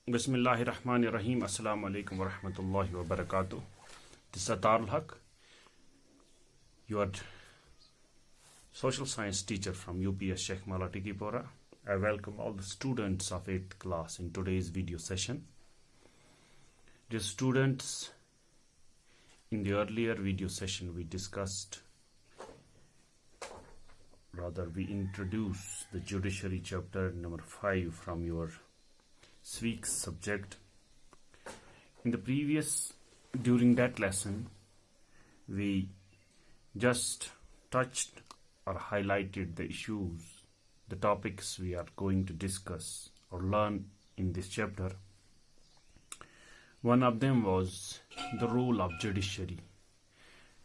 Bismillahirrahmanirrahim. Assalamu alaikum wa rahmatullahi wa barakatuh. This is Atar al-Haq, your social science teacher from UPS Sheikh Mala Tikipora. I welcome all the students of 8th class in today's video session. Dear students, in the earlier video session we introduced the judiciary chapter number 5 from your Sweek's subject. During that lesson, we just touched or highlighted the issues, the topics we are going to discuss or learn in this chapter. One of them was the role of judiciary.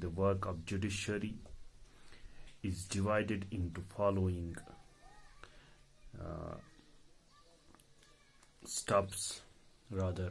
the work of judiciary is divided into following steps rather.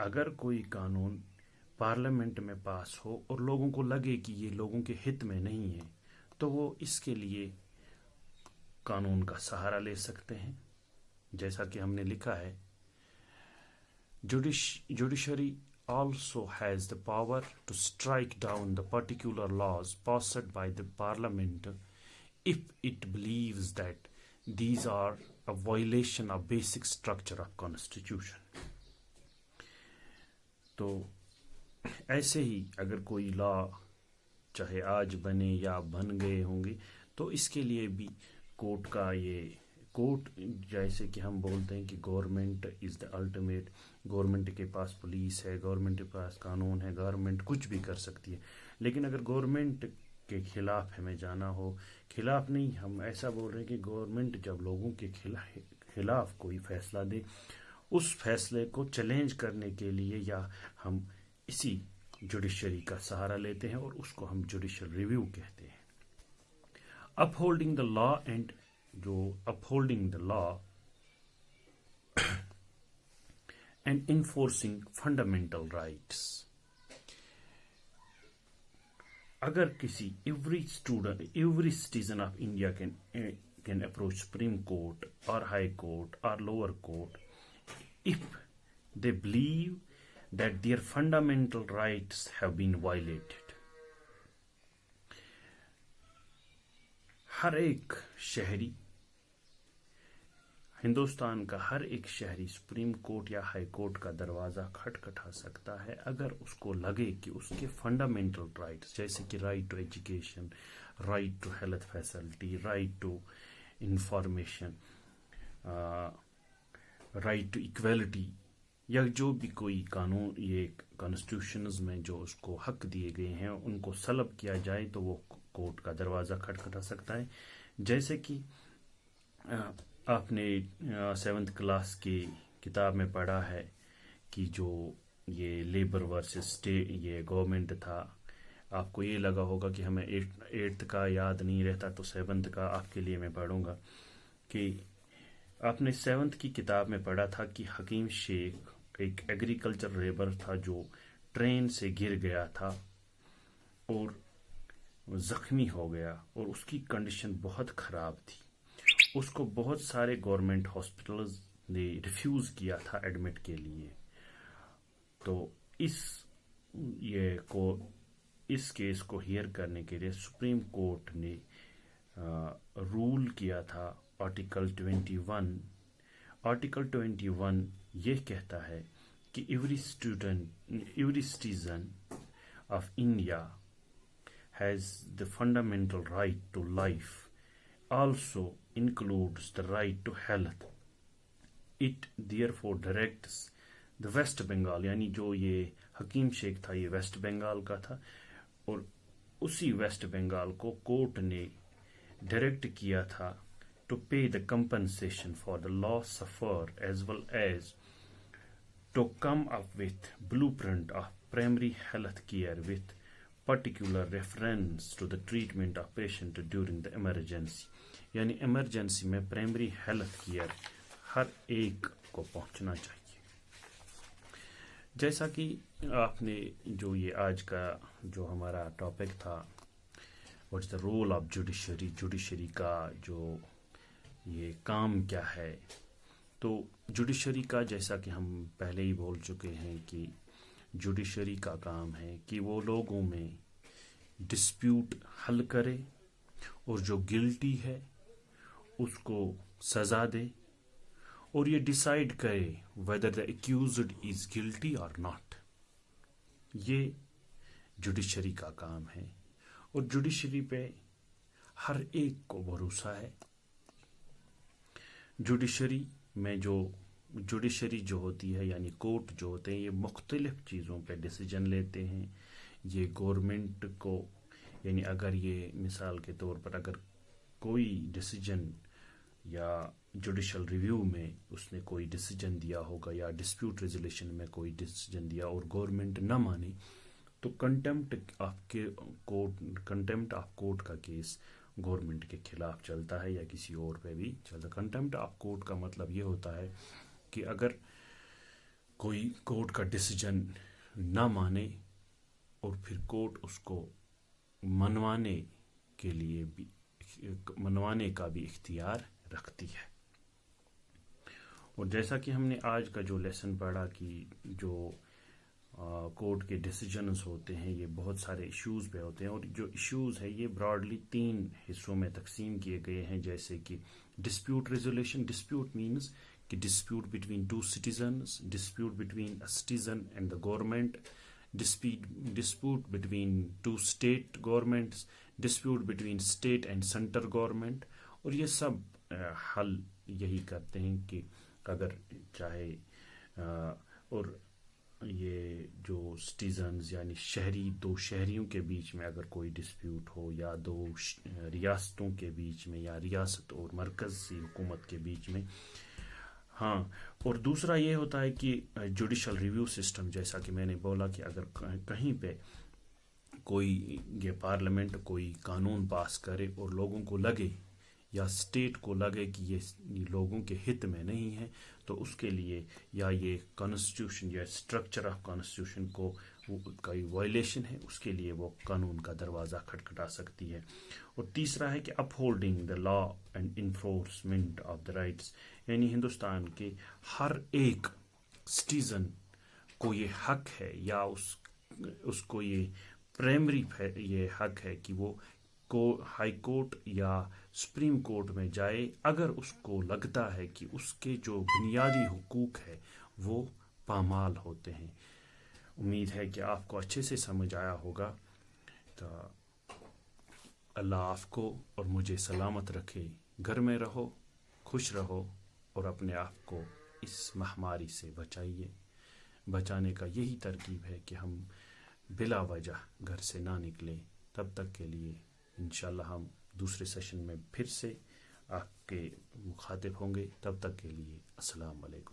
اگر کوئی قانون parliament میں پاس ہو اور لوگوں کو لگے کہ یہ لوگوں کے ہت میں نہیں ہے تو وہ اس کے لیے قانون کا سہارا لے سکتے ہیں. جیسا کہ ہم نے لکھا ہے judiciary also has the power to strike down the particular laws passed by the parliament if it believes that these are a violation of basic structure of constitution. تو ایسے ہی اگر کوئی لا چاہے آج بنے یا بن گئے ہوں گے تو اس کے لیے بھی کورٹ کا یہ کورٹ جیسے کہ ہم بولتے ہیں کہ government is the ultimate, government کے پاس پولیس ہے، گورنمنٹ کے پاس قانون ہے، گورنمنٹ کچھ بھی کر سکتی ہے. لیکن اگر گورنمنٹ کے خلاف ہمیں جانا ہو، خلاف نہیں، ہم ایسا بول رہے ہیں کہ گورنمنٹ جب لوگوں کے خلاف کوئی فیصلہ دے اس فیصلے کو چیلنج کرنے کے لیے یا ہم اسی جوڈیشری کا سہارا لیتے ہیں اور اس کو ہم جوڈیشل ریویو کہتے ہیں. upholding the law and upholding the law and enforcing fundamental rights. اگر کسی every citizen of India can approach Supreme Court or High Court or lower court if they believe that their fundamental rights have been violated. ہر ایک شہری، ہندوستان کا ہر ایک شہری supreme court یا high court کا دروازہ کھٹکھٹا سکتا ہے اگر اس کو لگے کہ اس کے فنڈامنٹل رائٹس جیسے کہ right to education, right to health facility, right to information, right to equality یا جو بھی کوئی قانون یہ کانسٹیٹیوشنز میں جو اس کو حق دیے گئے ہیں ان کو سلب کیا جائے تو وہ کورٹ کا دروازہ کھٹکھٹا سکتا ہے. جیسے کہ آپ نے 7th کلاس کی کتاب میں پڑھا ہے کہ جو یہ لیبر ورسز یہ گورنمنٹ تھا، آپ کو یہ لگا ہوگا کہ ہمیں 8th کا یاد نہیں رہتا تو 7th کا آپ کے لیے میں پڑھوں گا کہ آپ نے 7th کی کتاب میں پڑھا تھا کہ حکیم شیخ ایک ایگریکلچر لیبر تھا جو ٹرین سے گر گیا تھا اور زخمی ہو گیا اور اس کی کنڈیشن بہت خراب تھی. اس کو بہت سارے گورنمنٹ ہاسپٹلز نے ریفیوز کیا تھا ایڈمٹ کے لیے. تو اس کیس کو ہیئر کرنے کے لیے سپریم کورٹ نے رول کیا تھا آرٹیکل 21 یہ کہتا ہے کہ every citizen of India has the fundamental right to life, also includes the right to health. It therefore directs the West Bengal، یعنی جو یہ حکیم شیخ تھا یہ ویسٹ بنگال کا تھا اور اسی ویسٹ بنگال کو کورٹ نے ڈائریکٹ کیا تھا to pay the compensation for the loss suffered as well as to come up with blueprint of primary health care with particular reference to the treatment of patient during the emergency. یعنی emergency میں primary health care ہر ایک کو پہنچنا چاہیے. جیسا کہ آپ نے جو یہ آج کا جو ہمارا ٹاپک تھا what's the role of judiciary کا جو یہ کام کیا ہے، تو جوڈیشری کا جیسا کہ ہم پہلے ہی بول چکے ہیں کہ جوڈیشری کا کام ہے کہ وہ لوگوں میں ڈسپیوٹ حل کرے اور جو گلٹی ہے اس کو سزا دے اور یہ ڈیسائیڈ کرے whether the accused is guilty or not. یہ جوڈیشری کا کام ہے اور جوڈیشری پہ ہر ایک کو بھروسہ ہے. جوڈیشری جو ہوتی ہے یعنی کورٹ جو ہوتے ہیں یہ مختلف چیزوں پہ ڈیسیجن لیتے ہیں. یہ گورنمنٹ کو یعنی اگر یہ مثال کے طور پر اگر کوئی ڈیسیجن یا جوڈیشل ریویو میں اس نے کوئی ڈیسیجن دیا ہوگا یا ڈسپیوٹ ریزولیشن میں کوئی ڈیسیجن دیا اور گورنمنٹ نہ مانے تو کنٹمپٹ آف کورٹ کا کیس گورنمنٹ کے خلاف چلتا ہے یا کسی اور پہ بھی چلتا ہے. کنٹمپٹ آف کورٹ کا مطلب یہ ہوتا ہے کہ اگر کوئی کورٹ کا ڈیسیجن نہ مانے اور پھر کورٹ اس کو منوانے کا بھی اختیار رکھتی ہے. اور جیسا کہ ہم نے آج کا جو لیسن پڑھا کہ جو کورٹ کے ڈیسیجنز ہوتے ہیں یہ بہت سارے ایشوز پہ ہوتے ہیں، اور جو ایشوز ہے یہ براڈلی 3 حصوں میں تقسیم کیے گئے ہیں، جیسے کہ ڈسپیوٹ ریزولیشن. ڈسپیوٹ مینز کہ dispute between 2 citizens, dispute between a citizen and the government, dispute between 2 state governments, dispute between state and center government. اور یہ سب حل یہی کرتے ہیں کہ اگر چاہے اور یہ جو سٹیزنز یعنی دو شہریوں کے بیچ میں اگر کوئی ڈسپیوٹ ہو، یا 2 ریاستوں کے بیچ میں، یا ریاست اور مرکزی حکومت کے بیچ میں. ہاں، اور دوسرا یہ ہوتا ہے کہ جوڈیشل ریویو سسٹم، جیسا کہ میں نے بولا کہ اگر کہیں پہ کوئی یہ پارلیمنٹ کوئی قانون پاس کرے اور لوگوں کو لگے یا اسٹیٹ کو لگے کہ یہ لوگوں کے ہت میں نہیں ہے، تو اس کے لیے یا یہ کانسٹیٹیوشن یا اسٹرکچر آف کانسٹیٹیوشن کو کوئی وائلیشن ہے، اس کے لیے وہ قانون کا دروازہ کھٹکھٹا سکتی ہے. اور تیسرا ہے کہ upholding the law and enforcement of the rights, یعنی ہندوستان کے ہر ایک سٹیزن کو یہ حق ہے یا اس کو یہ پرائمری یہ حق ہے کہ وہ ہائی کورٹ یا سپریم کورٹ میں جائے اگر اس کو لگتا ہے کہ اس کے جو بنیادی حقوق ہے وہ پامال ہوتے ہیں. امید ہے کہ آپ کو اچھے سے سمجھ آیا ہوگا. تو اللہ آپ کو اور مجھے سلامت رکھے. گھر میں رہو، خوش رہو اور اپنے آپ کو اس مہاماری سے بچائیے. بچانے کا یہی ترکیب ہے کہ ہم بلا وجہ گھر سے نہ نکلیں. تب تک کے لیے انشاءاللہ ہم دوسرے سیشن میں پھر سے آپ کے مخاطب ہوں گے. تب تک کے لیے السلام علیکم.